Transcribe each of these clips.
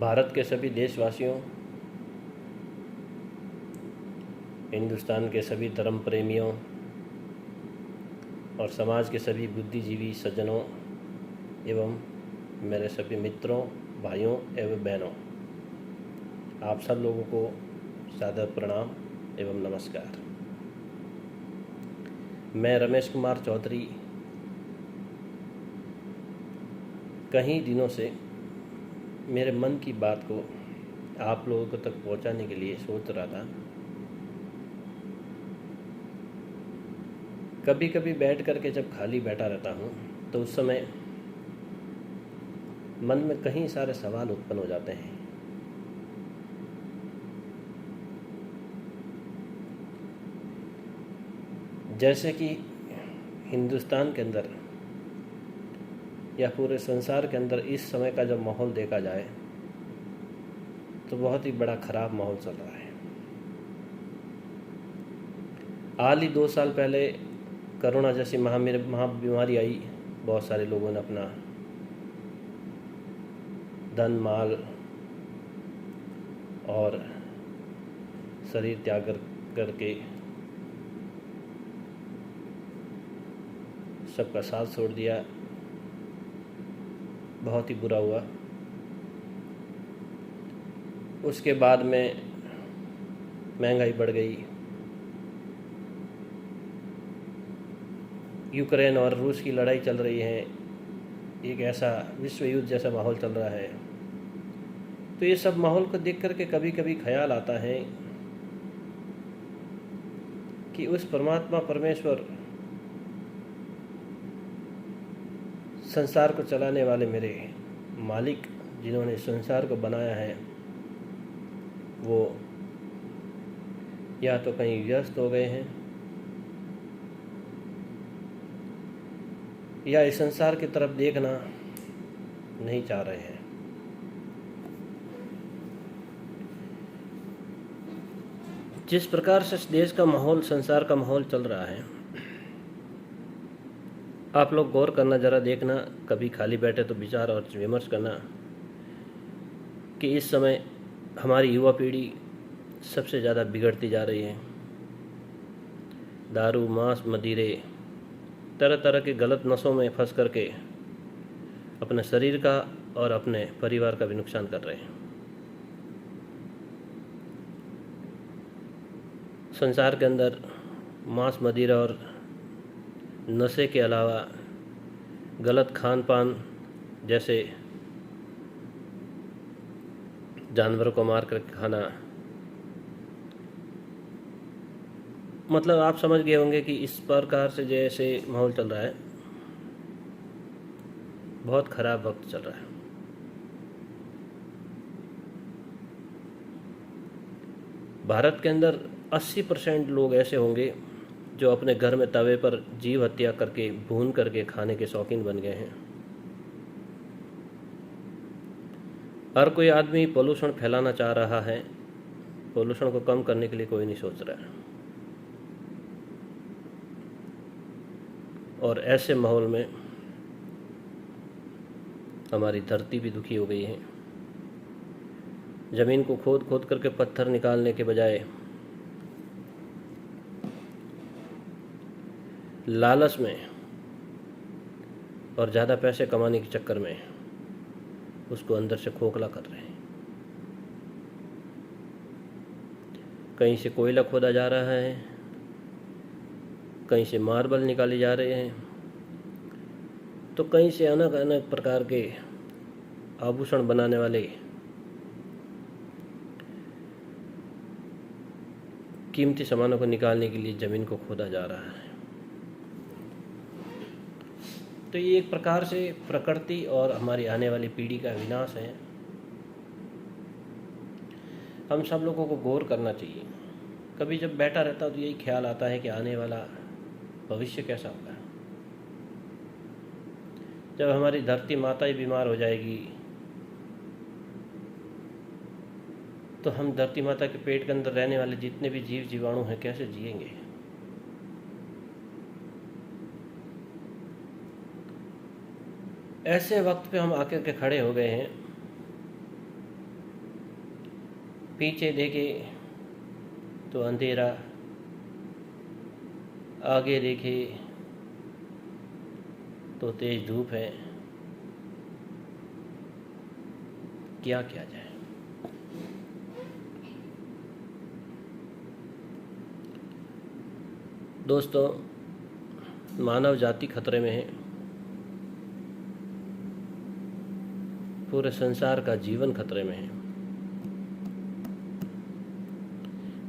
भारत के सभी देशवासियों, हिंदुस्तान के सभी धर्म प्रेमियों और समाज के सभी बुद्धिजीवी सज्जनों एवं मेरे सभी मित्रों, भाइयों एवं बहनों, आप सब लोगों को सादर प्रणाम एवं नमस्कार। मैं रमेश कुमार चौधरी कई दिनों से मेरे मन की बात को आप लोगों को तक पहुंचाने के लिए सोच रहा था। कभी कभी बैठ कर के जब खाली बैठा रहता हूँ तो उस समय मन में कई सारे सवाल उत्पन्न हो जाते हैं। जैसे कि हिंदुस्तान के अंदर या पूरे संसार के अंदर इस समय का जब माहौल देखा जाए तो बहुत ही बड़ा खराब माहौल चल रहा है। हाल ही 2 साल पहले कोरोना जैसी महाबीमारी आई। बहुत सारे लोगों ने अपना धन माल और शरीर त्याग करके सबका साथ छोड़ दिया। बहुत ही बुरा हुआ। उसके बाद में महंगाई बढ़ गई। यूक्रेन और रूस की लड़ाई चल रही है। एक ऐसा विश्व युद्ध जैसा माहौल चल रहा है। तो ये सब माहौल को देख करके कभी कभी ख्याल आता है कि उस परमात्मा परमेश्वर संसार को चलाने वाले मेरे मालिक जिन्होंने संसार को बनाया है वो या तो कहीं व्यस्त हो गए हैं या इस संसार की तरफ देखना नहीं चाह रहे हैं। जिस प्रकार से देश का माहौल, संसार का माहौल चल रहा है, आप लोग गौर करना, ज़रा देखना, कभी खाली बैठे तो विचार और विमर्श करना कि इस समय हमारी युवा पीढ़ी सबसे ज़्यादा बिगड़ती जा रही है। दारू, मांस, मदिरे, तरह तरह के गलत नशों में फंस करके अपने शरीर का और अपने परिवार का भी नुकसान कर रहे हैं। संसार के अंदर मांस, मदिरा और नशे के अलावा गलत खान पान, जैसे जानवरों को मार कर खाना, मतलब आप समझ गए होंगे कि इस प्रकार से जैसे माहौल चल रहा है, बहुत खराब वक्त चल रहा है। भारत के अंदर 80% लोग ऐसे होंगे जो अपने घर में तवे पर जीव हत्या करके, भून करके खाने के शौकीन बन गए हैं। हर कोई आदमी पोल्यूशन फैलाना चाह रहा है। पोल्यूशन को कम करने के लिए कोई नहीं सोच रहा है। और ऐसे माहौल में हमारी धरती भी दुखी हो गई है। ज़मीन को खोद खोद करके पत्थर निकालने के बजाय लालच में और ज़्यादा पैसे कमाने के चक्कर में उसको अंदर से खोखला कर रहे हैं। कहीं से कोयला खोदा जा रहा है, कहीं से मार्बल निकाले जा रहे हैं, तो कहीं से अनेक अनेक प्रकार के आभूषण बनाने वाले कीमती सामानों को निकालने के लिए ज़मीन को खोदा जा रहा है। तो ये एक प्रकार से प्रकृति और हमारी आने वाली पीढ़ी का विनाश है। हम सब लोगों को गौर करना चाहिए। कभी जब बैठा रहता तो यही ख्याल आता है कि आने वाला भविष्य कैसा होगा। जब हमारी धरती माता ही बीमार हो जाएगी तो हम धरती माता के पेट के अंदर रहने वाले जितने भी जीव जीवाणु हैं कैसे जिएंगे। ऐसे वक्त पे हम आकर के खड़े हो गए हैं पीछे देखे तो अंधेरा, आगे देखे तो तेज धूप है। क्या किया जाए? दोस्तों, मानव जाति खतरे में है। पूरे संसार का जीवन खतरे में है।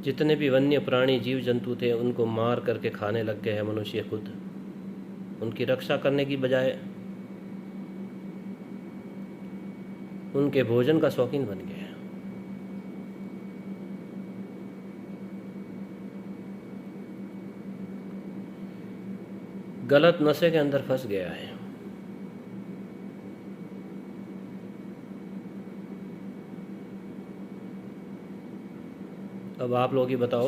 जितने भी वन्य प्राणी, जीव जंतु थे, उनको मार करके खाने लग गए हैं मनुष्य खुद। उनकी रक्षा करने की बजाय उनके भोजन का शौकीन बन गया है। गलत नशे के अंदर फंस गया है। अब आप लोग ही बताओ,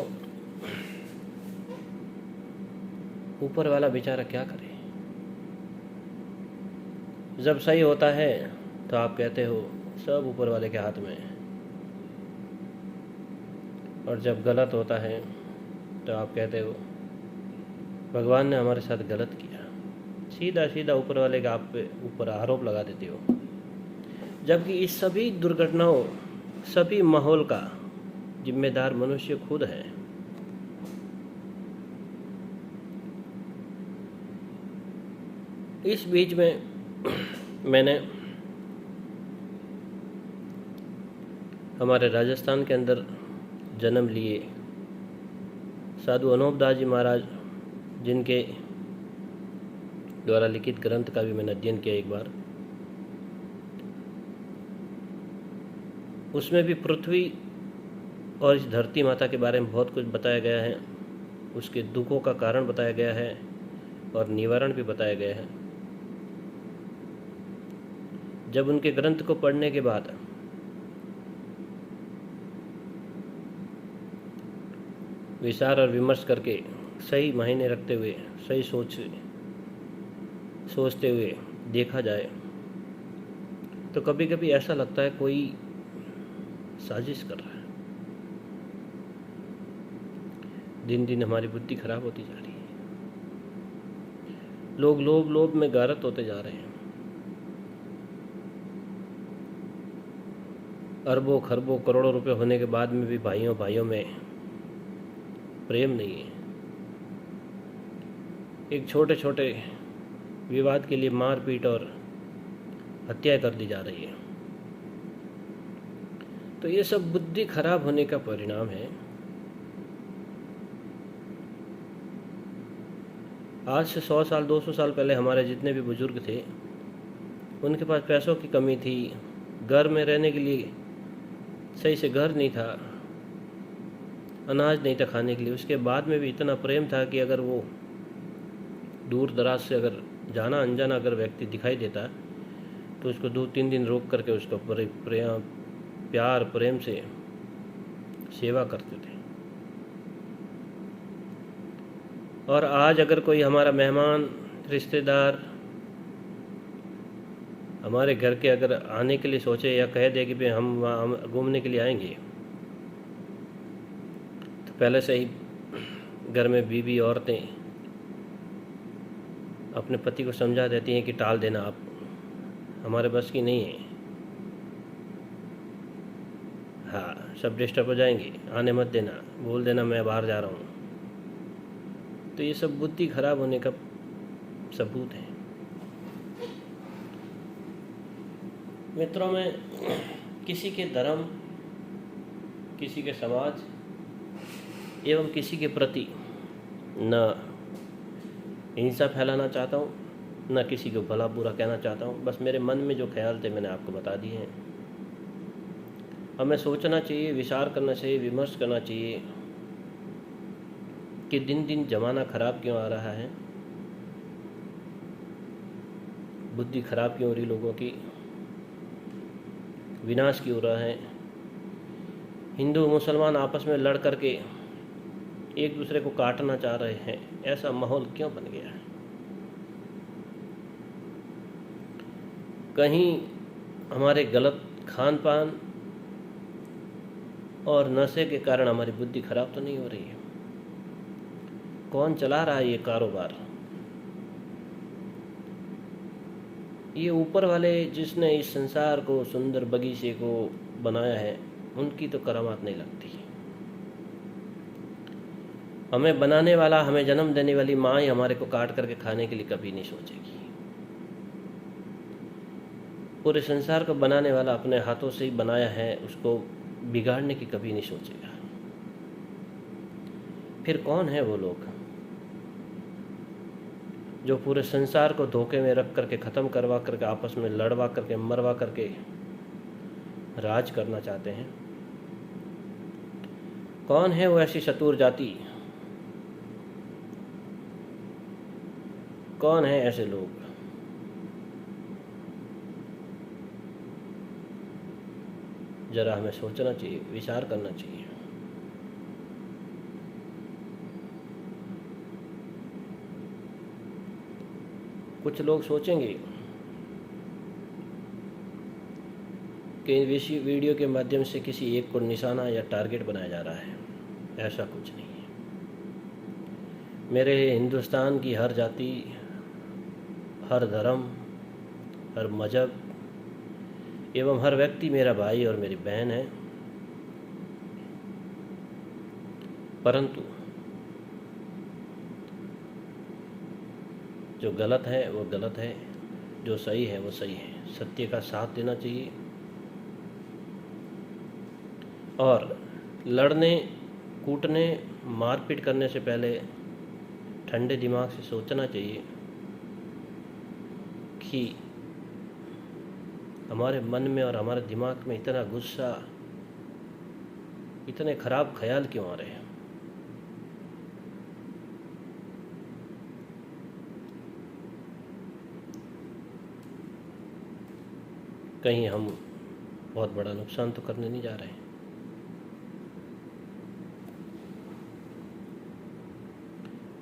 ऊपर वाला बेचारा क्या करे? जब सही होता है तो आप कहते हो सब ऊपर वाले के हाथ में है, और जब गलत होता है तो आप कहते हो भगवान ने हमारे साथ गलत किया। सीधा सीधा ऊपर वाले का आप पे ऊपर आरोप लगा देते हो, जबकि इस सभी दुर्घटनाओं, सभी माहौल का जिम्मेदार मनुष्य खुद है। इस बीच में मैंने हमारे राजस्थान के अंदर जन्म लिए साधु अनूप दास जी महाराज, जिनके द्वारा लिखित ग्रंथ का भी मैंने अध्ययन किया एक बार। उसमें भी पृथ्वी और इस धरती माता के बारे में बहुत कुछ बताया गया है। उसके दुखों का कारण बताया गया है और निवारण भी बताया गया है। जब उनके ग्रंथ को पढ़ने के बाद विचार और विमर्श करके सही मायने रखते हुए, सही सोचते हुए देखा जाए तो कभी कभी ऐसा लगता है कोई साजिश कर रहा है। दिन दिन हमारी बुद्धि खराब होती जा रही है। लोग लोभ में गारत होते जा रहे हैं। अरबों खरबों करोड़ों रुपए होने के बाद में भी भाइयों में प्रेम नहीं है। एक छोटे छोटे विवाद के लिए मारपीट और हत्या कर दी जा रही है। तो ये सब बुद्धि खराब होने का परिणाम है। आज से 100 साल 200 साल पहले हमारे जितने भी बुजुर्ग थे, उनके पास पैसों की कमी थी, घर में रहने के लिए सही से घर नहीं था, अनाज नहीं था खाने के लिए। उसके बाद में भी इतना प्रेम था कि अगर वो दूर दराज से अगर जाना अनजाना अगर व्यक्ति दिखाई देता तो उसको 2-3 दिन रोक करके उसको प्यार प्रेम से सेवा करते थे। और आज अगर कोई हमारा मेहमान, रिश्तेदार हमारे घर के अगर आने के लिए सोचे या कह दे कि भाई हम वहाँ घूमने के लिए आएंगे, तो पहले से ही घर में बीवी औरतें अपने पति को समझा देती हैं कि टाल देना, आप हमारे बस की नहीं है। हाँ, सब डिस्टर्ब हो जाएंगे, आने मत देना, बोल देना मैं बाहर जा रहा हूँ। तो ये सब बुद्धि खराब होने का सबूत है। मित्रों, में किसी के धर्म, किसी के समाज एवं किसी के प्रति न हिंसा फैलाना चाहता हूँ, न किसी को भला बुरा कहना चाहता हूँ। बस मेरे मन में जो ख्याल थे मैंने आपको बता दिए हैं। हमें सोचना चाहिए, विचार करना चाहिए, विमर्श करना चाहिए कि दिन दिन ज़माना खराब क्यों आ रहा है, बुद्धि खराब क्यों हो रही, लोगों की विनाश क्यों हो रहा है। हिंदू मुसलमान आपस में लड़ करके एक दूसरे को काटना चाह रहे हैं। ऐसा माहौल क्यों बन गया है? कहीं हमारे गलत खान पान, और नशे के कारण हमारी बुद्धि खराब तो नहीं हो रही है? कौन चला रहा है ये कारोबार? ये ऊपर वाले जिसने इस संसार को, सुंदर बगीचे को बनाया है, उनकी तो करामात नहीं लगती। हमें बनाने वाला, हमें जन्म देने वाली माँ ही हमारे को काट करके खाने के लिए कभी नहीं सोचेगी। पूरे संसार को बनाने वाला अपने हाथों से ही बनाया है, उसको बिगाड़ने की कभी नहीं सोचेगा। फिर कौन है वो लोग जो पूरे संसार को धोखे में रख करके, ख़त्म करवा करके, आपस में लड़वा करके, मरवा करके राज करना चाहते हैं? कौन है वो ऐसी शतूर जाति? कौन है ऐसे लोग? जरा हमें सोचना चाहिए, विचार करना चाहिए। कुछ लोग सोचेंगे कि इस वीडियो के माध्यम से किसी एक को निशाना या टारगेट बनाया जा रहा है। ऐसा कुछ नहीं है। मेरे हिंदुस्तान की हर जाति, हर धर्म, हर मजहब एवं हर व्यक्ति मेरा भाई और मेरी बहन है। परंतु जो गलत है वो गलत है, जो सही है वो सही है। सत्य का साथ देना चाहिए और लड़ने, कूटने, मारपीट करने से पहले ठंडे दिमाग से सोचना चाहिए कि हमारे मन में और हमारे दिमाग में इतना गुस्सा, इतने खराब ख्याल क्यों आ रहे हैं? कहीं हम बहुत बड़ा नुकसान तो करने नहीं जा रहे हैं।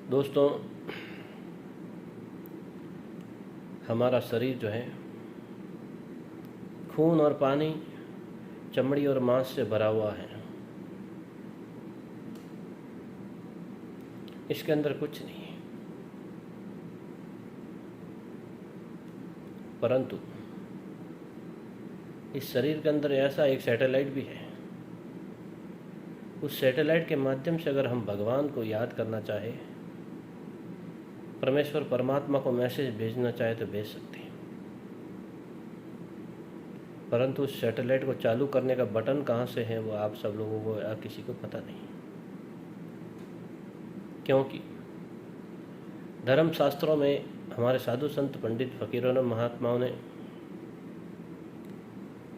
दोस्तों, हमारा शरीर जो है खून और पानी, चमड़ी और मांस से भरा हुआ है। इसके अंदर कुछ नहीं है। परंतु इस शरीर के अंदर ऐसा एक सैटेलाइट भी है। उस सैटेलाइट के माध्यम से अगर हम भगवान को याद करना चाहे, परमेश्वर परमात्मा को मैसेज भेजना चाहे तो भेज सकते हैं। परंतु उस सैटेलाइट को चालू करने का बटन कहाँ से है वो आप सब लोगों को या किसी को पता नहीं। क्योंकि धर्म शास्त्रों में हमारे साधु संत, पंडित, फकीरों ने, महात्माओं ने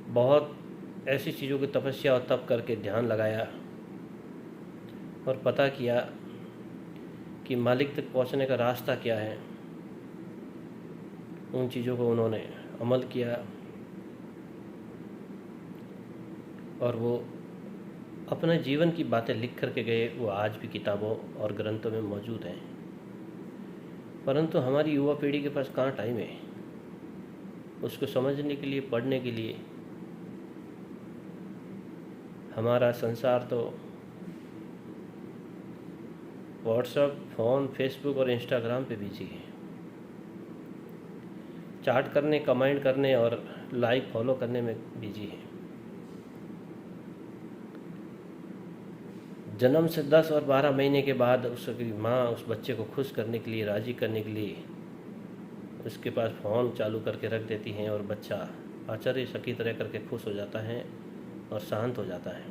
बहुत ऐसी चीज़ों की तपस्या और तप करके ध्यान लगाया और पता किया कि मालिक तक पहुंचने का रास्ता क्या है। उन चीज़ों को उन्होंने अमल किया और वो अपने जीवन की बातें लिख करके गए। वो आज भी किताबों और ग्रंथों में मौजूद हैं। परंतु हमारी युवा पीढ़ी के पास कहाँ टाइम है उसको समझने के लिए, पढ़ने के लिए। हमारा संसार तो व्हाट्सएप, फ़ोन, फेसबुक और इंस्टाग्राम पे बिजी है। चैट करने, कमेंट करने और लाइक, फॉलो करने में बिजी है। जन्म से 10 और 12 महीने के बाद उसकी माँ उस बच्चे को खुश करने के लिए, राज़ी करने के लिए उसके पास फ़ोन चालू करके रख देती हैं और बच्चा आश्चर्यचकित रह करके खुश हो जाता है और शांत हो जाता है।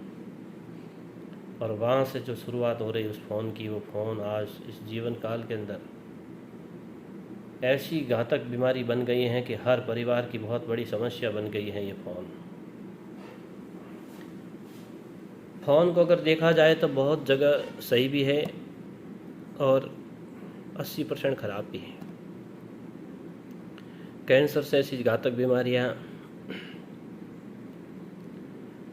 और वहाँ से जो शुरुआत हो रही उस फ़ोन की, वो फ़ोन आज इस जीवन काल के अंदर ऐसी घातक बीमारी बन गई है कि हर परिवार की बहुत बड़ी समस्या बन गई है ये फ़ोन। फ़ोन को अगर देखा जाए तो बहुत जगह सही भी है और 80% ख़राब भी है। कैंसर से ऐसी घातक बीमारियाँ,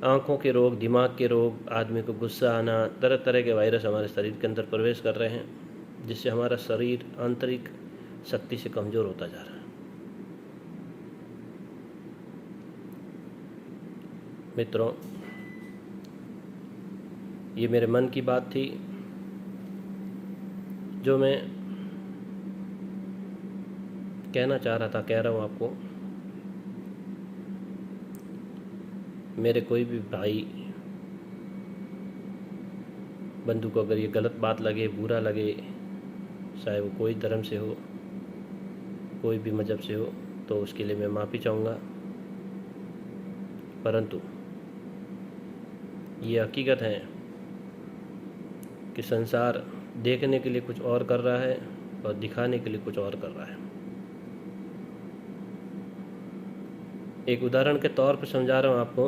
आँखों के रोग, दिमाग के रोग, आदमी को गुस्सा आना, तरह तरह के वायरस हमारे शरीर के अंदर प्रवेश कर रहे हैं, जिससे हमारा शरीर आंतरिक शक्ति से कमज़ोर होता जा रहा है। मित्रों, ये मेरे मन की बात थी जो मैं कहना चाह रहा था, कह रहा हूँ आपको। मेरे कोई भी भाई बंधु को अगर ये गलत बात लगे, बुरा लगे, चाहे वो कोई धर्म से हो, कोई भी मज़हब से हो, तो उसके लिए मैं माफ़ी चाहूँगा। परंतु ये हकीकत है कि संसार देखने के लिए कुछ और कर रहा है और दिखाने के लिए कुछ और कर रहा है। एक उदाहरण के तौर पर समझा रहा हूँ आपको।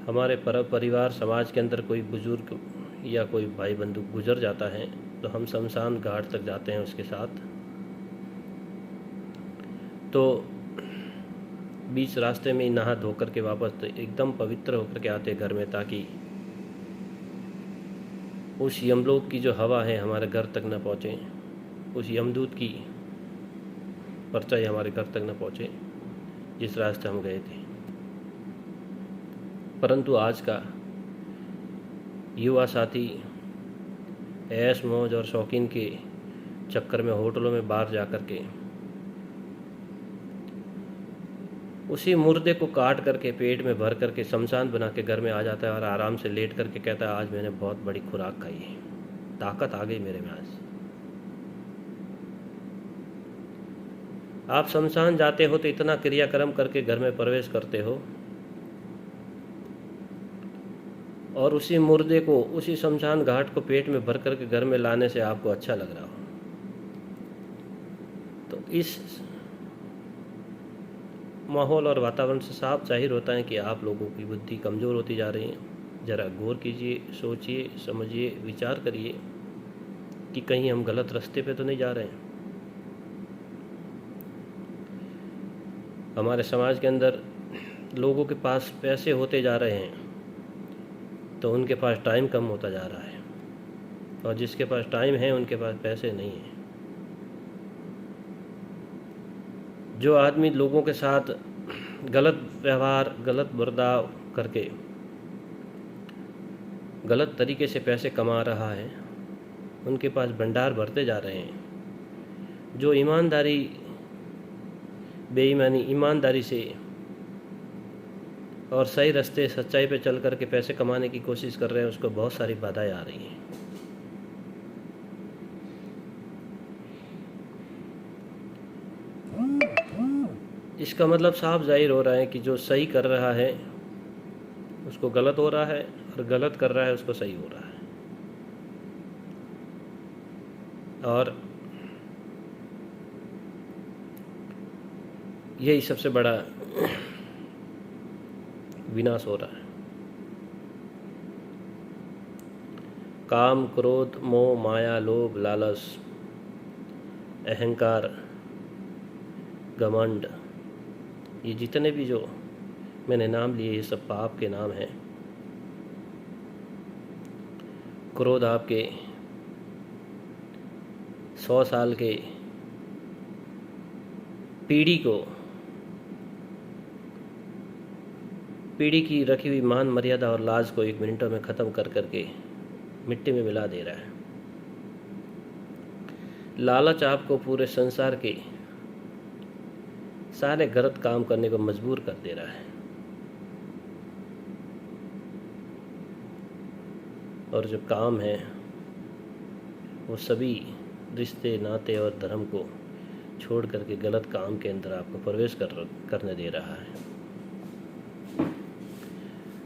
हमारे परिवार समाज के अंदर कोई बुजुर्ग या कोई भाई बंधु गुजर जाता है तो हम शमशान घाट तक जाते हैं उसके साथ। तो बीच रास्ते में ही नहा धो कर के वापस तो एकदम पवित्र होकर के आते घर में, ताकि उस यमलोक की जो हवा है हमारे घर तक न पहुँचे, उस यमदूत की परछाई हमारे घर तक न पहुँचे जिस रास्ते हम गए थे। परंतु आज का युवा साथी ऐश मौज और शौकीन के चक्कर में होटलों में बाहर जा कर के उसी मुर्दे को काट करके पेट में भर करके शमशान बना के घर में आ जाता है और आराम से लेट करके कहता है आज मैंने बहुत बड़ी खुराक खाई है, ताकत आ गई मेरे में आज। आप शमशान जाते हो तो इतना क्रियाक्रम करके घर में प्रवेश करते हो और उसी मुर्दे को, उसी शमशान घाट को पेट में भर करके घर में लाने से आपको अच्छा लग रहा हो। तो इस माहौल और वातावरण से साफ जाहिर होता है कि आप लोगों की बुद्धि कमज़ोर होती जा रही है। ज़रा गौर कीजिए, सोचिए, समझिए, विचार करिए कि कहीं हम गलत रास्ते पे तो नहीं जा रहे हैं। हमारे समाज के अंदर लोगों के पास पैसे होते जा रहे हैं तो उनके पास टाइम कम होता जा रहा है, और जिसके पास टाइम है उनके पास पैसे नहीं हैं। जो आदमी लोगों के साथ गलत व्यवहार, गलत बर्ताव करके गलत तरीके से पैसे कमा रहा है, उनके पास भंडार भरते जा रहे हैं। जो ईमानदारी, बेईमानी, ईमानदारी से और सही रास्ते, सच्चाई पे चल कर के पैसे कमाने की कोशिश कर रहे हैं, उसको बहुत सारी बाधाएं आ रही हैं। इसका मतलब साफ जाहिर हो रहा है कि जो सही कर रहा है उसको गलत हो रहा है और गलत कर रहा है उसको सही हो रहा है। और यही सबसे बड़ा विनाश हो रहा है। काम, क्रोध, मोह, माया, लोभ, लालच, अहंकार, घमंड, ये जितने भी जो मैंने नाम लिए ये सब पाप के नाम हैं। क्रोध आपके 100 साल के पीढ़ी की रखी हुई मान मर्यादा और लाज को 1 मिनटों में ख़त्म कर करके मिट्टी में मिला दे रहा है। लालच आपको पूरे संसार के सारे गलत काम करने को मजबूर कर दे रहा है। और जो काम है वो सभी रिश्ते, नाते और धर्म को छोड़ करके गलत काम के अंदर आपको प्रवेश करने दे रहा है।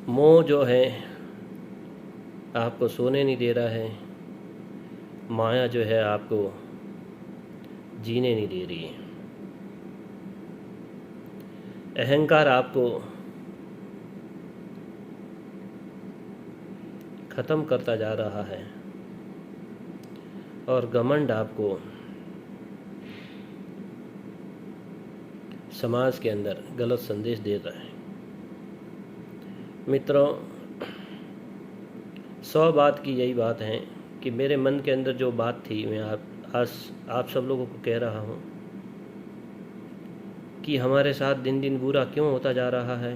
मोह जो है आपको सोने नहीं दे रहा है, माया जो है आपको जीने नहीं दे रही है, अहंकार आपको ख़त्म करता जा रहा है और घमंड आपको समाज के अंदर गलत संदेश दे रहा है। मित्रों, 100 बात की यही बात है कि मेरे मन के अंदर जो बात थी मैं आज आप सब लोगों को कह रहा हूँ कि हमारे साथ दिन दिन बुरा क्यों होता जा रहा है।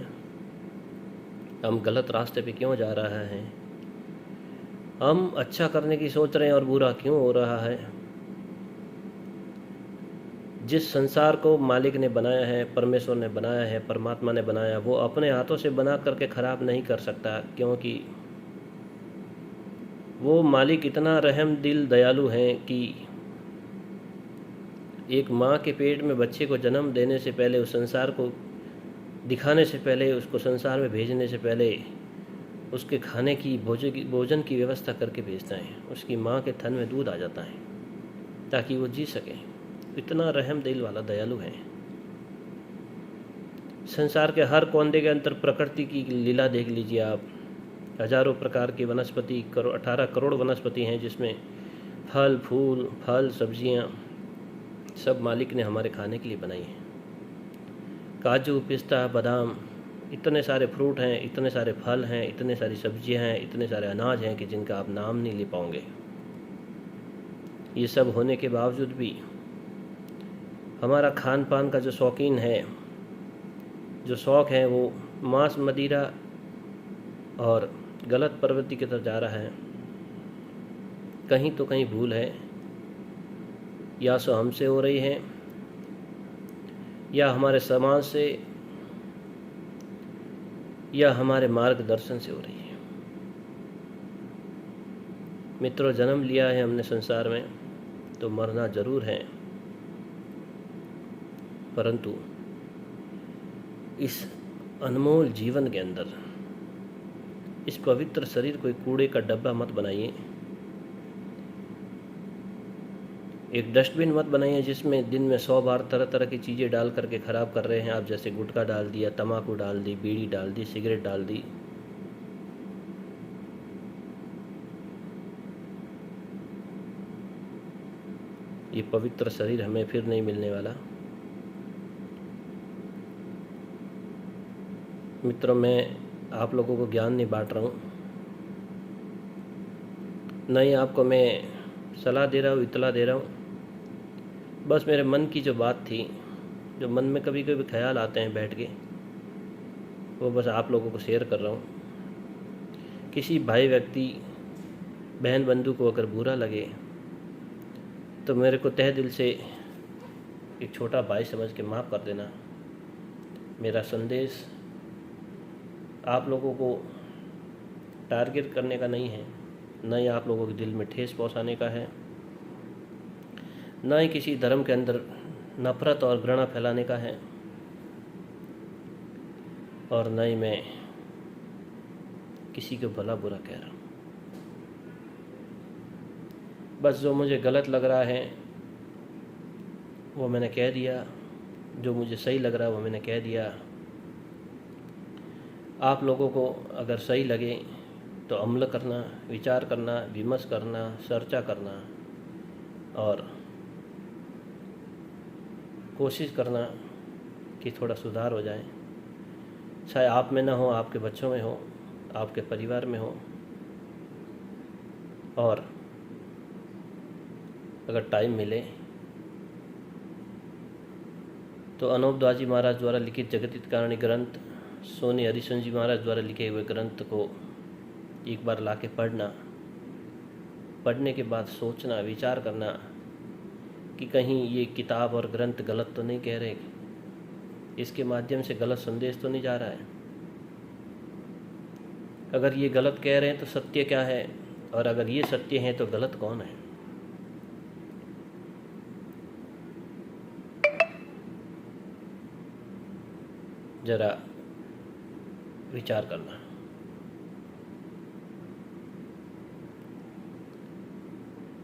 हम गलत रास्ते पे क्यों जा रहे हैं, हम अच्छा करने की सोच रहे हैं और बुरा क्यों हो रहा है। जिस संसार को मालिक ने बनाया है, परमेश्वर ने बनाया है, परमात्मा ने बनाया, वो अपने हाथों से बना करके ख़राब नहीं कर सकता, क्योंकि वो मालिक इतना रहम दिल दयालु हैं कि एक माँ के पेट में बच्चे को जन्म देने से पहले, उस संसार को दिखाने से पहले, उसको संसार में भेजने से पहले उसके खाने की भोजन की व्यवस्था करके भेजता है। उसकी माँ के थन में दूध आ जाता है ताकि वो जी सके। इतना रहम दिल वाला दयालु है। संसार के हर कोने के अंदर प्रकृति की लीला देख लीजिए आप। हजारों प्रकार की वनस्पति, 18 करोड़ वनस्पति हैं, जिसमें फल फूल, फल सब्जियां सब मालिक ने हमारे खाने के लिए बनाई हैं। काजू, पिस्ता, बादाम, इतने सारे फ्रूट हैं, इतने सारे फल हैं, इतने सारी सब्जियां हैं, इतने सारे अनाज हैं कि जिनका आप नाम नहीं ले पाओगे। ये सब होने के बावजूद भी हमारा खान पान का जो शौकीन है, जो शौक़ है, वो मांस, मदिरा और गलत प्रवृत्ति की तरफ जा रहा है। कहीं तो कहीं भूल है, या सो हमसे हो रही है या हमारे समाज से या हमारे मार्गदर्शन से हो रही है। मित्रों, जन्म लिया है हमने संसार में तो मरना जरूर है, परंतु इस अनमोल जीवन के अंदर इस पवित्र शरीर को एक कूड़े का डब्बा मत बनाइए, एक डस्टबिन मत बनाइए जिसमें दिन में 100 बार तरह तरह की चीज़ें डाल करके ख़राब कर रहे हैं आप। जैसे गुटखा डाल दिया, तम्बाकू डाल दी, बीड़ी डाल दी, सिगरेट डाल दी। ये पवित्र शरीर हमें फिर नहीं मिलने वाला। मित्रों, मैं आप लोगों को ज्ञान नहीं बांट रहा हूँ, नहीं आपको मैं सलाह दे रहा हूँ, इतला दे रहा हूँ। बस मेरे मन की जो बात थी, जो मन में कभी कभी ख्याल आते हैं बैठ के, वो बस आप लोगों को शेयर कर रहा हूँ। किसी भाई, व्यक्ति, बहन, बंधु को अगर बुरा लगे तो मेरे को तहे दिल से एक छोटा भाई समझ के माफ़ कर देना। मेरा संदेश आप लोगों को टारगेट करने का नहीं है, न ही आप लोगों के दिल में ठेस पहुंचाने का है, न ही किसी धर्म के अंदर नफरत और घृणा फैलाने का है, और न ही मैं किसी को भला बुरा कह रहा हूँ। बस जो मुझे गलत लग रहा है वो मैंने कह दिया, जो मुझे सही लग रहा है वो मैंने कह दिया। आप लोगों को अगर सही लगे तो अमल करना, विचार करना, विमर्श करना, चर्चा करना और कोशिश करना कि थोड़ा सुधार हो जाए। चाहे आप में ना हो, आपके बच्चों में हो, आपके परिवार में हो। और अगर टाइम मिले तो अनूप दाजी महाराज द्वारा लिखित जगत हितकारिणी ग्रंथ, सोनी हरिशन जी महाराज द्वारा लिखे हुए ग्रंथ को एक बार लाके पढ़ना। पढ़ने के बाद सोचना, विचार करना कि कहीं ये किताब और ग्रंथ गलत तो नहीं कह रहे, इसके माध्यम से गलत संदेश तो नहीं जा रहा है। अगर ये गलत कह रहे हैं तो सत्य क्या है, और अगर ये सत्य है तो गलत कौन है। जरा विचार करना।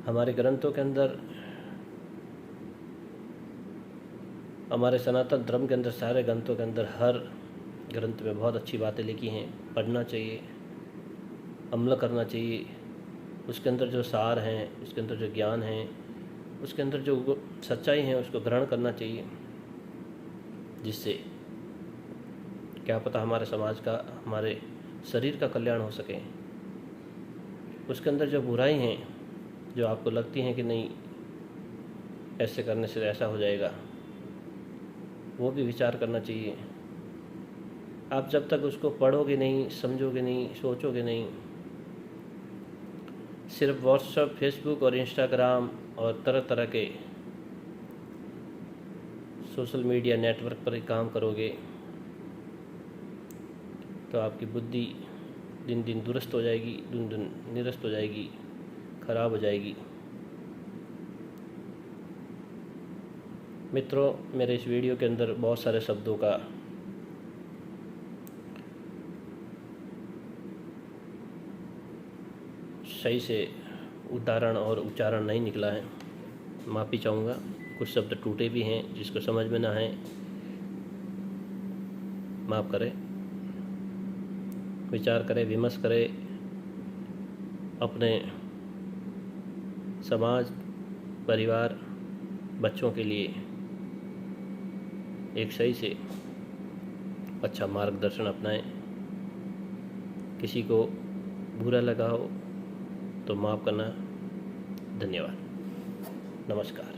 हमारे ग्रंथों के अंदर, हमारे सनातन धर्म के अंदर, सारे ग्रंथों के अंदर, हर ग्रंथ में बहुत अच्छी बातें लिखी हैं। पढ़ना चाहिए, अमल करना चाहिए। उसके अंदर जो सार हैं, उसके अंदर जो ज्ञान है, उसके अंदर जो सच्चाई है, उसको ग्रहण करना चाहिए, जिससे क्या पता हमारे समाज का, हमारे शरीर का कल्याण हो सके। उसके अंदर जो बुराई हैं, जो आपको लगती हैं कि नहीं ऐसे करने से ऐसा हो जाएगा, वो भी विचार करना चाहिए। आप जब तक उसको पढ़ोगे नहीं, समझोगे नहीं, सोचोगे नहीं, सिर्फ व्हाट्सएप, फेसबुक और इंस्टाग्राम और तरह तरह के सोशल मीडिया नेटवर्क पर ही काम करोगे तो आपकी बुद्धि दिन दिन दुरुस्त हो जाएगी, दिन दिन निरस्त हो जाएगी, खराब हो जाएगी। मित्रों, मेरे इस वीडियो के अंदर बहुत सारे शब्दों का सही से उच्चारण और उच्चारण नहीं निकला है, माफ़ी चाहूँगा। कुछ शब्द टूटे भी हैं, जिसको समझ में ना आए माफ़ करें। विचार करें, विमर्श करें, अपने समाज, परिवार, बच्चों के लिए एक सही से अच्छा मार्गदर्शन अपनाएं। किसी को बुरा लगा हो तो माफ़ करना। धन्यवाद। नमस्कार।